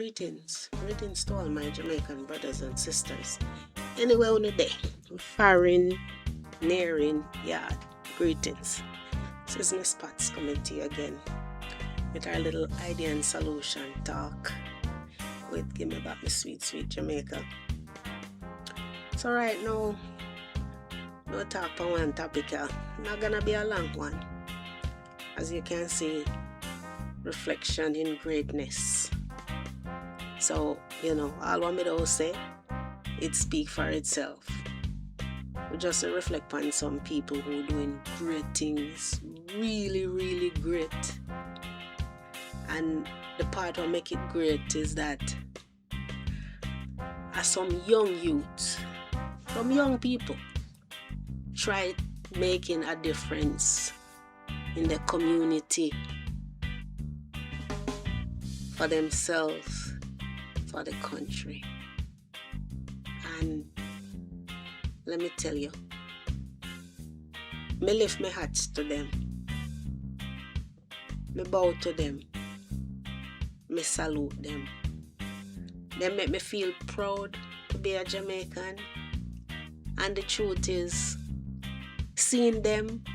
Greetings to all my Jamaican brothers and sisters. Anywhere on the day, foreign, nearing, yard, greetings. This is Miss Potts coming to you again with our little idea and solution talk with Gimme Back my sweet, sweet Jamaica. So right now, no talk on one topic, not gonna be a long one. As you can see, reflection in greatness. So, all what me do say, it speak for itself. We just reflect on some people who are doing great things, really, really great. And the part what make it great is that as some young youth, some young people try making a difference in the community, for themselves, for the country. And let me tell you, me lift my hats to them, me bow to them, me salute them. They make me feel proud to be a Jamaican. And the truth is, seeing them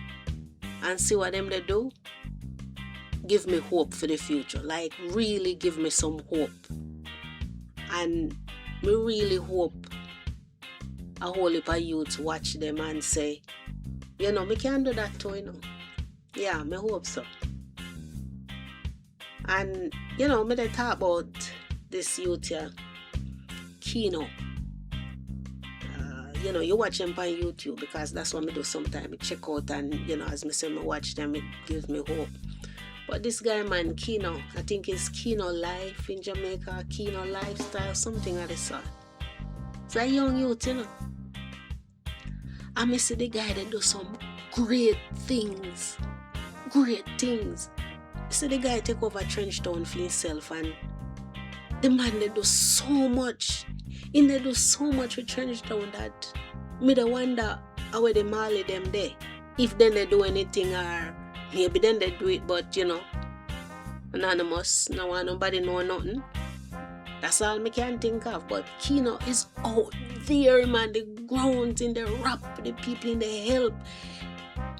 and see what them they do, give me hope for the future. Like, really give me some hope. And me really hope a whole heap of youths watch them and say, me can do that too, Yeah, me hope so. And, me they talk about this youth here, Kino. You watch them on YouTube because that's what me do sometimes. I check out and, as me say, me watch them, it gives me hope. But this guy, man, Kino, I think it's Kino Life in Jamaica, Kino Lifestyle, something of the sort. It's a young youth, I me see the guy that do some great things. Great things. I see the guy take over Trenchtown for himself, and the man they do so much. And they do so much with Trenchtown that me the wonder how they marley them there. If then they do anything or maybe then they do it, but anonymous, no one nobody know nothing. That's all me can think of. But Kino is out there, man. The grounds in the rap, the people in the help.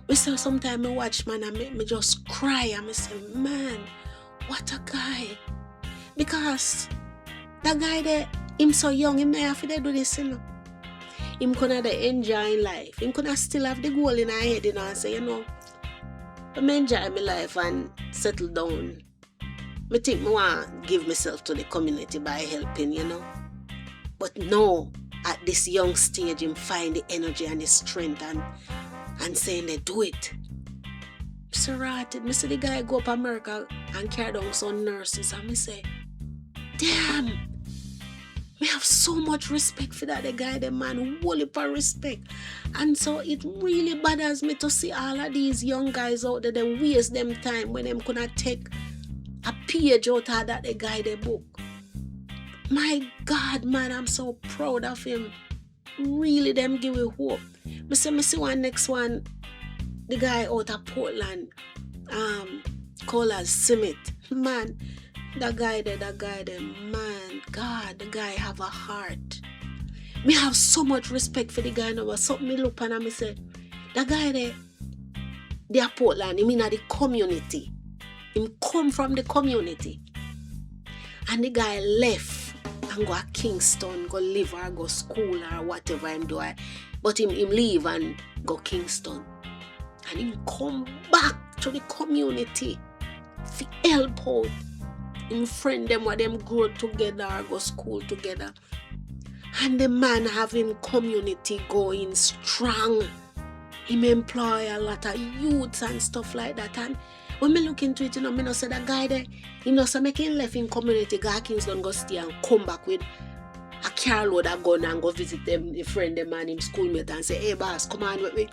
Me say sometimes me watch, man, and me just cry and me say, man, what a guy. Because that guy there, him so young, him have to do this, Him could enjoy life. Him could still have the goal in our head, and say, I'm enjoy my life and settle down. I think I want to give myself to the community by helping, But no, at this young stage, him find the energy and the strength and saying they do it. So right, I see the guy go up America and carry down some nurses, and I say, damn, we have so much respect for that, the guy, the man, whole heap of respect. And so it really bothers me to see all of these young guys out there, they waste them time when them could take a page out of that, the guy, the book. My God, man, I'm so proud of him. Really, them give me hope. Me see one next one, the guy out of Portland, called as Summit. Man, that guy there, man, God, the guy have a heart. Me have so much respect for the guy now. Something me look and I say, that guy there, they are Portland, he mean the community. He come from the community. And the guy left and go to Kingston, go live or go school or whatever him do. But him leave and go Kingston. And him come back to the community to help out. Him friend them what them grow together or go school together. And the man have him community going strong. Him employ a lot of youths and stuff like that. And when me look into it, me no say that guy there, he no say make him left in community, go to Kingston, go stay and come back with a car load of gun and go visit them, the friend them and him schoolmate and say, hey boss, come on with me,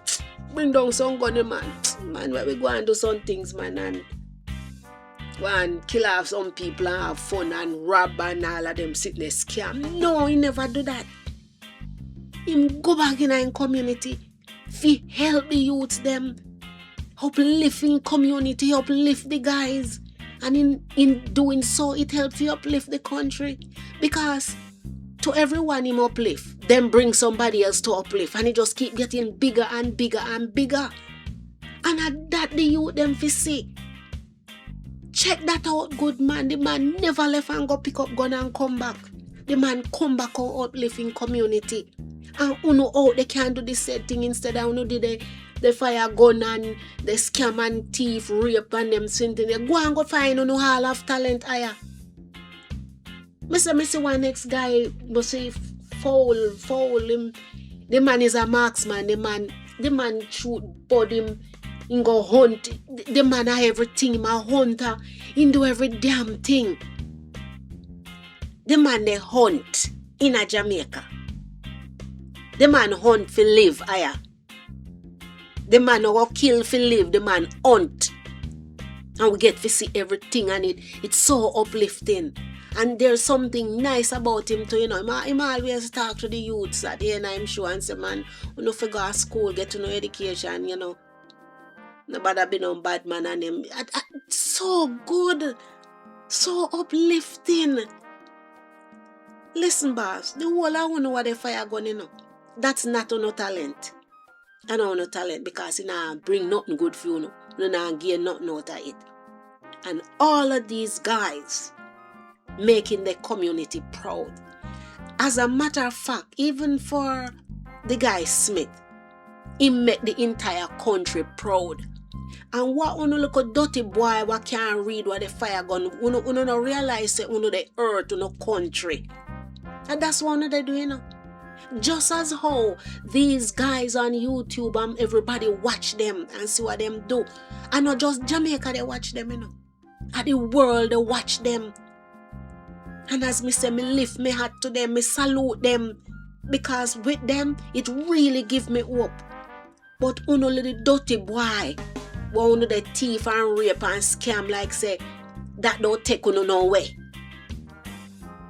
bring down some gun, man. Man, where we go and do some things, man, and go and kill off some people and have fun and rob and all of them sickness scam. No, he never do that. Him go back in a community, fi help the youths them, uplift in community, uplift the guys. And in doing so, it helps you uplift the country. Because to everyone him uplift, then bring somebody else to uplift. And it just keep getting bigger and bigger and bigger. And at that the youth them fi see. Check that out, good man. The man never left and go pick up gun and come back. The man come back out uplifting community. And uno out they can do the same thing instead of uno did the fire gun and the scam and thief, rape and them something. They go and go find uno hall of talent higher. Me see one next guy must say foul him. The man is a marksman. The man shoot but him go hunt. The man have everything. Him a hunter. He do every damn thing. The man they hunt in a Jamaica. The man hunt for live higher. The man go kill for live. The man hunt. And we get to see everything and it's so uplifting. And there's something nice about him too, you know. Him always talk to the youths at the end I'm sure and say, man, you know, if you go to school, get to know education, you know. Nobody be no bad man and him. So good. So uplifting. Listen, boss, the whole I want to know what the fire gun, you know. That's not no talent. I don't no talent because it nah bring nothing good for you, know. You nah gain nothing out of it. And all of these guys making the community proud. As a matter of fact, even for the guy Smith, he made the entire country proud. And what uno look a dirty boy what can't read what the fire gun, uno no realize that uno the earth uno country. And that's what uno they do, you know. Just as how these guys on YouTube and everybody watch them and see what them do. And not just Jamaica they watch them, you know. And the world they watch them. And as me say, me lift me hat to them, me salute them. Because with them, it really give me hope. But uno little dirty boy, who uno the thief and rape and scam like say, that don't take uno no way.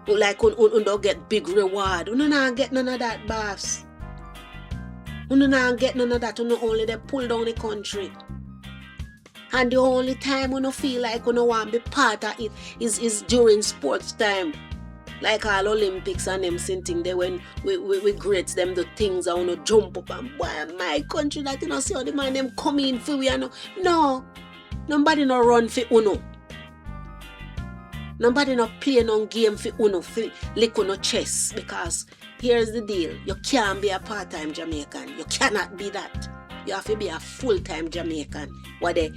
Like uno don't get big reward. Uno not get none of that, boss. Uno not get none of that. Uno only they pull down the country. And the only time uno feel like uno want to be part of it is during sports time. Like all Olympics and them thing there when we grade them the things and uno jump up and boy my country that you know see how the man them come in for we and no. Nobody no run for uno. Nobody no play no game for uno for lick uno chess because here's the deal. You can't be a part-time Jamaican. You cannot be that. You have to be a full-time Jamaican where they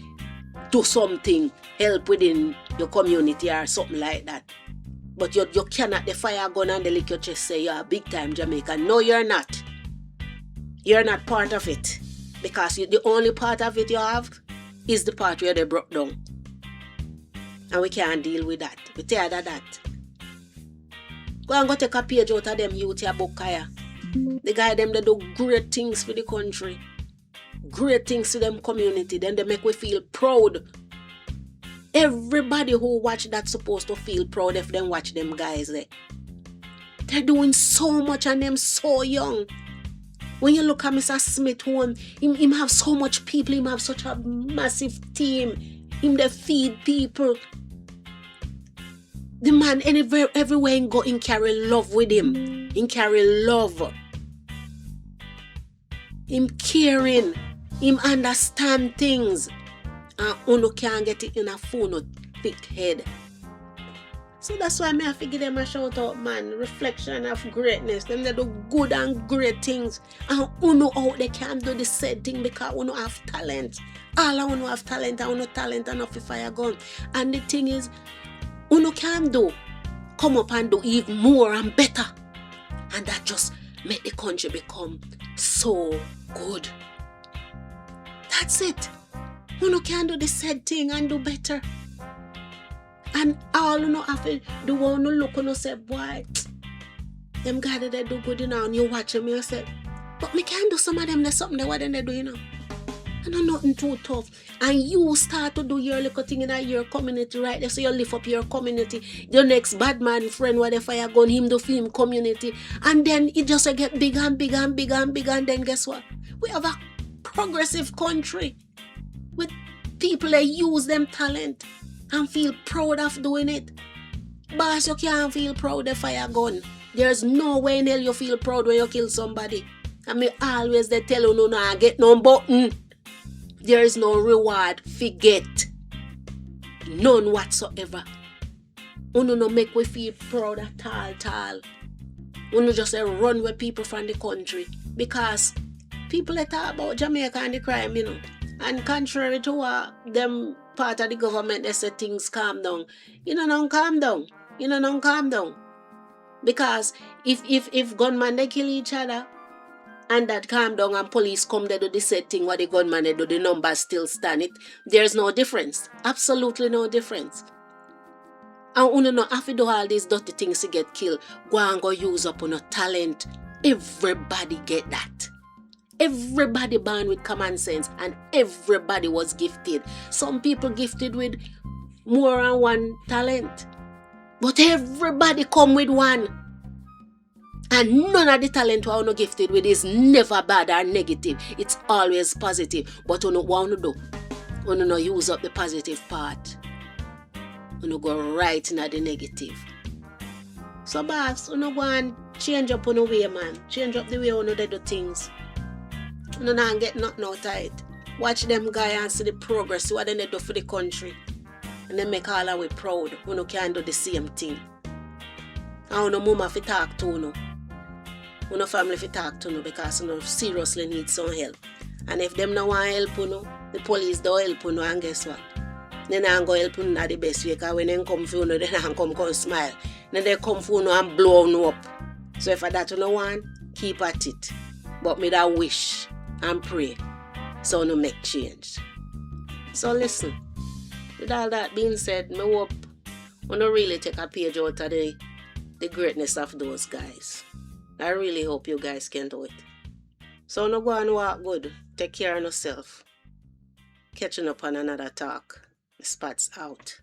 do something, help within your community or something like that. But you cannot the fire gun and the lick your chest say you're a big time Jamaican. No, you're not. You're not part of it. Because the only part of it you have is the part where they broke down. And we can't deal with that. We tired of that. Go and go take a page out of them youth here book here. The guy them they do great things for the country. Great things to them community. Then they make we feel proud. Everybody who watch that supposed to feel proud if them watch them guys there. They're doing so much and them so young. When you look at Mr. Smith home, him have so much people, him have such a massive team. Him they feed people. The man everywhere he go, he carry love with him. He carry love. Him caring. Him understand things. And uno can't get it in a phone or thick head. So that's why I have to give them a shout out, man. Reflection of greatness. Them they do good and great things. And uno out they can't do the same thing because uno have talent. All of uno have talent and uno talent enough if fire gun. And the thing is, uno can do. Come up and do even more and better. And that just make the country become so good. That's it. Uno can do the said thing and do better. And all you know have to do one look and say, boy, them guys that they do good, you know, and you watch them, you say, but me can do some of them, there's something that what they do, you know. And I'm nothing too tough. And you start to do your little thing in your community, right there. So you lift up your community. Your next bad man friend, where the fire gun, him do film community. And then it just get bigger and bigger and bigger and bigger. And then guess what? We have a progressive country with people that use them talent and feel proud of doing it. Boss, you can't feel proud if I a gun. There's no way in hell you feel proud when you kill somebody. And me always they tell you no get no button. There is no reward. Forget. None whatsoever. Uno no make we feel proud at all. Uno just run with people from the country. Because people that talk about Jamaica and the crime, you know. And contrary to them part of the government, they say things calm down. You know, don't calm down. You know, don't calm down. Because if gunmen they kill each other and that calm down and police come they do the same thing what the gunman they do, the numbers still stand it. There's no difference. Absolutely no difference. And you know have to do all these dirty things to get killed. Go and go use up on a talent. Everybody get that. Everybody born with common sense and everybody was gifted. Some people gifted with more than one talent. But everybody come with one. And none of the talent we are not gifted with is never bad or negative. It's always positive. But what you do? You not use up the positive part. You go right into the negative. So boss, you go and change up on the way, man. Change up the way you do things. You not get nothing out of it. Watch them guys and see the progress what they do for the country. And they make all of we proud. You can do the same thing. And you mama fi talk to you. You family fi talk to you because you seriously need some help. And if them no want help you, the police don't help you, and guess what? They not go help you in the best way because when they come for you, they not come smile. Then they come for you and blow you up. So if that you don't want, keep at it. But me that wish and pray so you make change. So listen, with all that being said, me hope you don't really take a page out of the greatness of those guys. I really hope you guys can do it. So no go and walk good. Take care of yourself. Catching up on another talk. The Spats out.